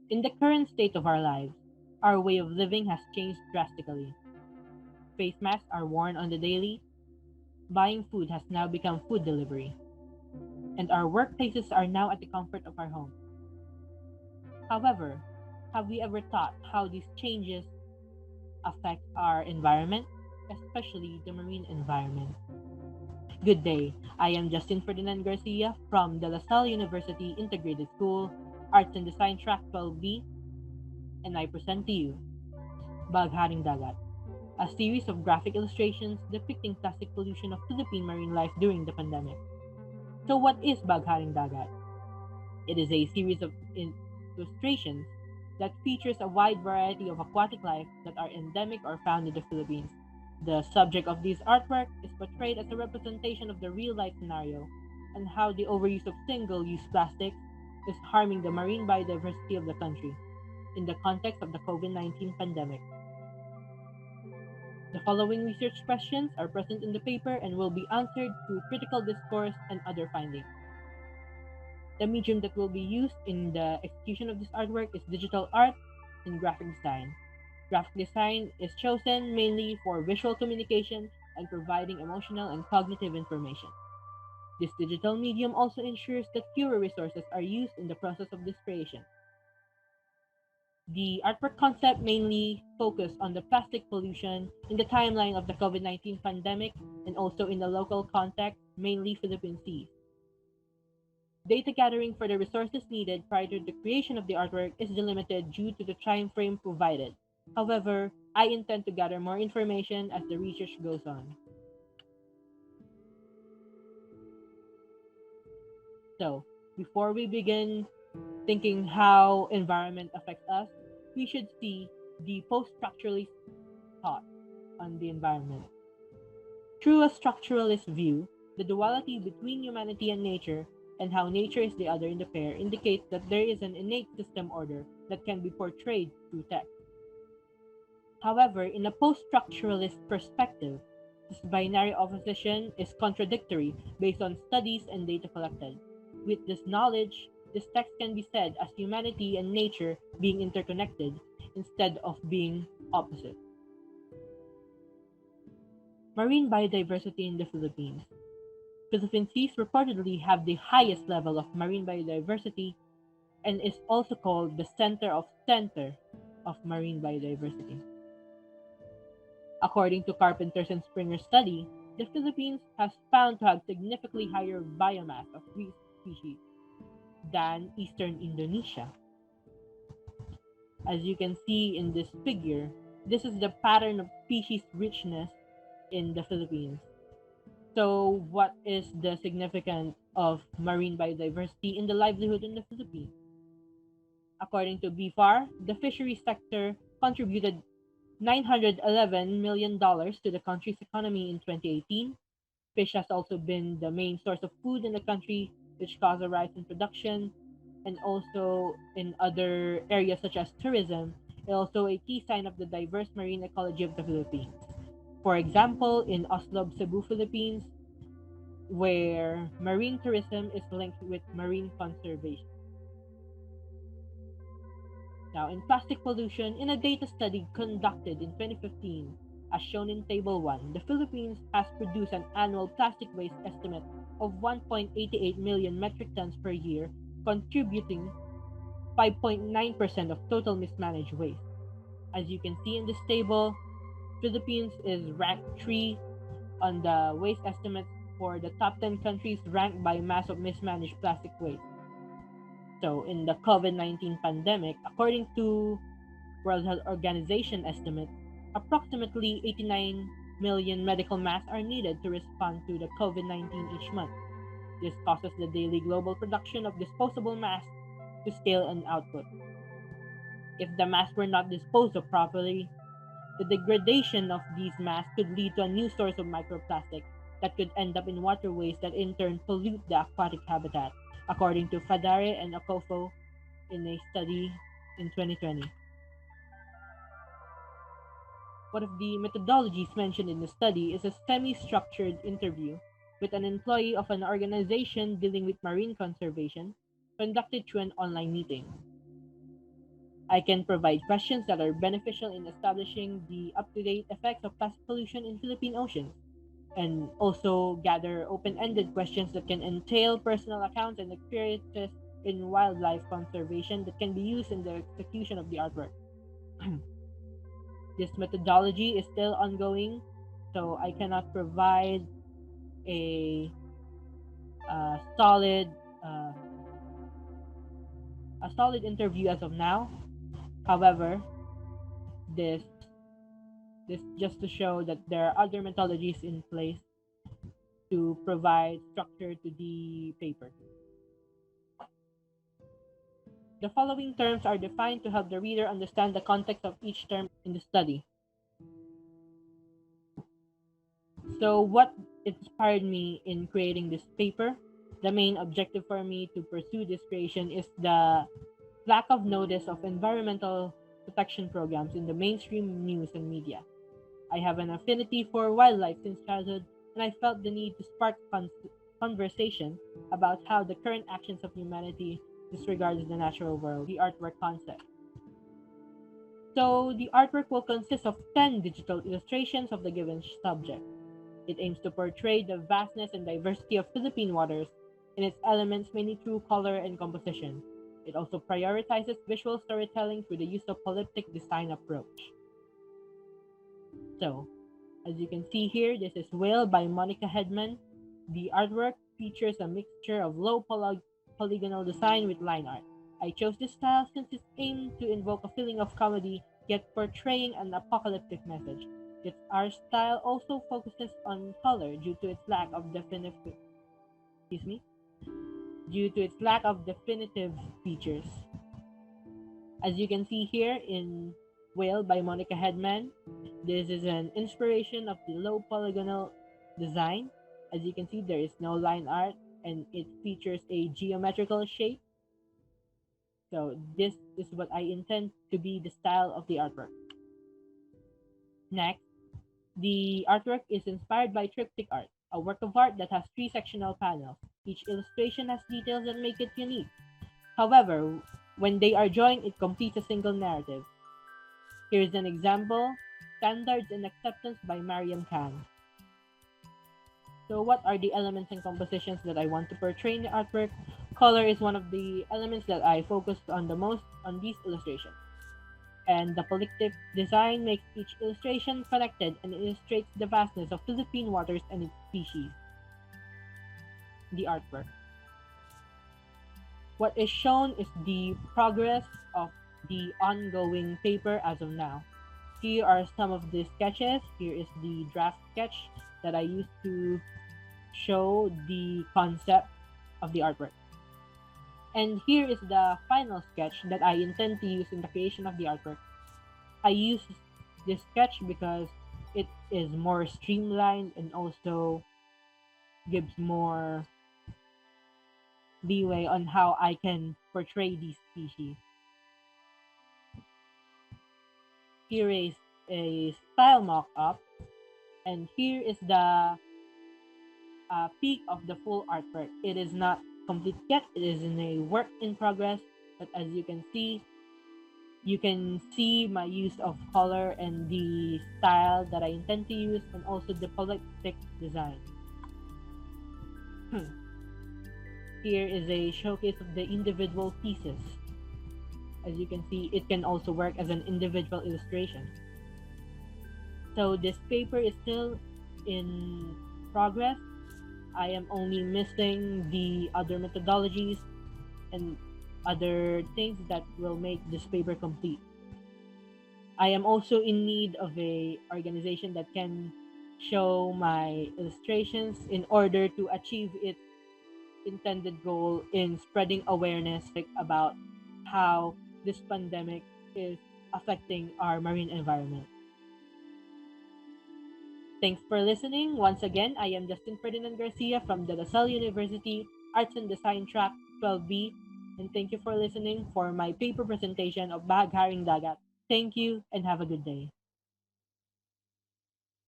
In the current state of our lives, our way of living has changed drastically. Face masks are worn on the daily, buying food has now become food delivery, and our workplaces are now at the comfort of our home. However, have we ever thought how these changes affect our environment, especially the marine environment? Good day, I am Justin Ferdinand Garcia from the La Salle University Integrated School, Arts and Design Track 12B, and I present to you Bagharing Dagat, a series of graphic illustrations depicting plastic pollution of Philippine marine life during the pandemic. So what is Bagharing Dagat? It is a series of illustrations that features a wide variety of aquatic life that are endemic or found in the Philippines. The subject of this artwork is portrayed as a representation of the real-life scenario and how the overuse of single-use plastics is harming the marine biodiversity of the country in the context of the COVID-19 pandemic. The following research questions are present in the paper and will be answered through critical discourse and other findings. The medium that will be used in the execution of this artwork is digital art and graphic design. Graphic design is chosen mainly for visual communication and providing emotional and cognitive information. This digital medium also ensures that fewer resources are used in the process of this creation. The artwork concept mainly focused on the plastic pollution in the timeline of the COVID-19 pandemic and also in the local context, mainly Philippine seas. Data gathering for the resources needed prior to the creation of the artwork is delimited due to the time frame provided. However, I intend to gather more information as the research goes on. So, before we begin thinking how environment affects us, we should see the post-structuralist thought on the environment. Through a structuralist view, the duality between humanity and nature and how nature is the other in the pair indicates that there is an innate system order that can be portrayed through text. However, in a post-structuralist perspective, this binary opposition is contradictory based on studies and data collected. With this knowledge, this text can be said as humanity and nature being interconnected instead of being opposite. Marine biodiversity in the Philippines. Philippine seas reportedly have the highest level of marine biodiversity and is also called the center of marine biodiversity. According to Carpenter's and Springer's study, the Philippines has found to have significantly higher biomass of these species than eastern Indonesia. As you can see in this figure, this is the pattern of species richness in the Philippines. So, what is the significance of marine biodiversity in the livelihood in the Philippines? According to BFAR, the fisheries sector contributed $911 million to the country's economy in 2018. Fish has also been the main source of food in the country, which caused a rise in production, and also in other areas such as tourism, is also a key sign of the diverse marine ecology of the Philippines. For example, in Oslob, Cebu, Philippines, where marine tourism is linked with marine conservation. Now, in plastic pollution, in a data study conducted in 2015, as shown in Table 1, the Philippines has produced an annual plastic waste estimate of 1.88 million metric tons per year, contributing 5.9% of total mismanaged waste. As you can see in this table, Philippines is ranked 3 on the waste estimates for the top 10 countries ranked by mass of mismanaged plastic waste. So, in the COVID-19 pandemic, according to World Health Organization estimates, approximately 89 million medical masks are needed to respond to the COVID-19 each month. This causes the daily global production of disposable masks to scale and output. If the masks were not disposed of properly, the degradation of these masks could lead to a new source of microplastic that could end up in waterways that in turn pollute the aquatic habitat, according to Fadare and Okofo in a study in 2020. One of the methodologies mentioned in the study is a semi-structured interview with an employee of an organization dealing with marine conservation, conducted through an online meeting. I can provide questions that are beneficial in establishing the up-to-date effects of plastic pollution in Philippine oceans, and also gather open-ended questions that can entail personal accounts and experiences in wildlife conservation that can be used in the execution of the artwork. This methodology is still ongoing, so I cannot provide a, uh solid uh, a solid interview as of now. However, this this just to show that there are other methodologies in place to provide structure to the paper. The following terms are defined to help the reader understand the context of each term in the study. So, what inspired me in creating this paper? The main objective for me to pursue this creation is the lack of notice of environmental protection programs in the mainstream news and media. I have an affinity for wildlife since childhood, and I felt the need to spark conversation about how the current actions of humanity disregards the natural world, the artwork concept. So, the artwork will consist of 10 digital illustrations of the given subject. It aims to portray the vastness and diversity of Philippine waters in its elements mainly through color and composition. It also prioritizes visual storytelling through the use of polyptych design approach. So, as you can see here, this is Whale by Monica Hedman. The artwork features a mixture of low polygonal design with line art. I chose this style since it aimed to invoke a feeling of comedy, yet portraying an apocalyptic message. Its art style also focuses on color due to its lack of excuse me, due to its lack of definitive features. As you can see here in Whale by Monica Hedman, this is an inspiration of the low polygonal design. As you can see, there is no line art and it features a geometrical shape. So this is what I intend to be the style of the artwork. Next, the artwork is inspired by Triptych Art, a work of art that has three sectional panels. Each illustration has details that make it unique. However, when they are joined, it completes a single narrative. Here's an example, Standards and Acceptance by Mariam Khan. So what are the elements and compositions that I want to portray in the artwork? Color is one of the elements that I focused on the most on these illustrations. And the polyptych design makes each illustration connected and illustrates the vastness of Philippine waters and its species. The artwork. What is shown is the progress of the ongoing paper as of now. Here are some of the sketches. Here is the draft sketch that I used to show the concept of the artwork. And here is the final sketch that I intend to use in the creation of the artwork. I use this sketch because it is more streamlined and also gives more leeway on how I can portray these species. Here is a style mock-up, and here is the peak of the full artwork. It is not complete yet, it is in a work in progress, but as you can see my use of color and the style that I intend to use, and also the polyptych design. Here is a showcase of the individual pieces. As you can see, it can also work as an individual illustration. So this paper is still in progress. I am only missing the other methodologies and other things that will make this paper complete. I am also in need of a organization that can show my illustrations in order to achieve its intended goal in spreading awareness about how this pandemic is affecting our marine environment. Thanks for listening. Once again, I am Justin Ferdinand Garcia from the LaSalle University Arts and Design Track 12B, and thank you for listening for my paper presentation of Bahagharing Dagat. Thank you and have a good day.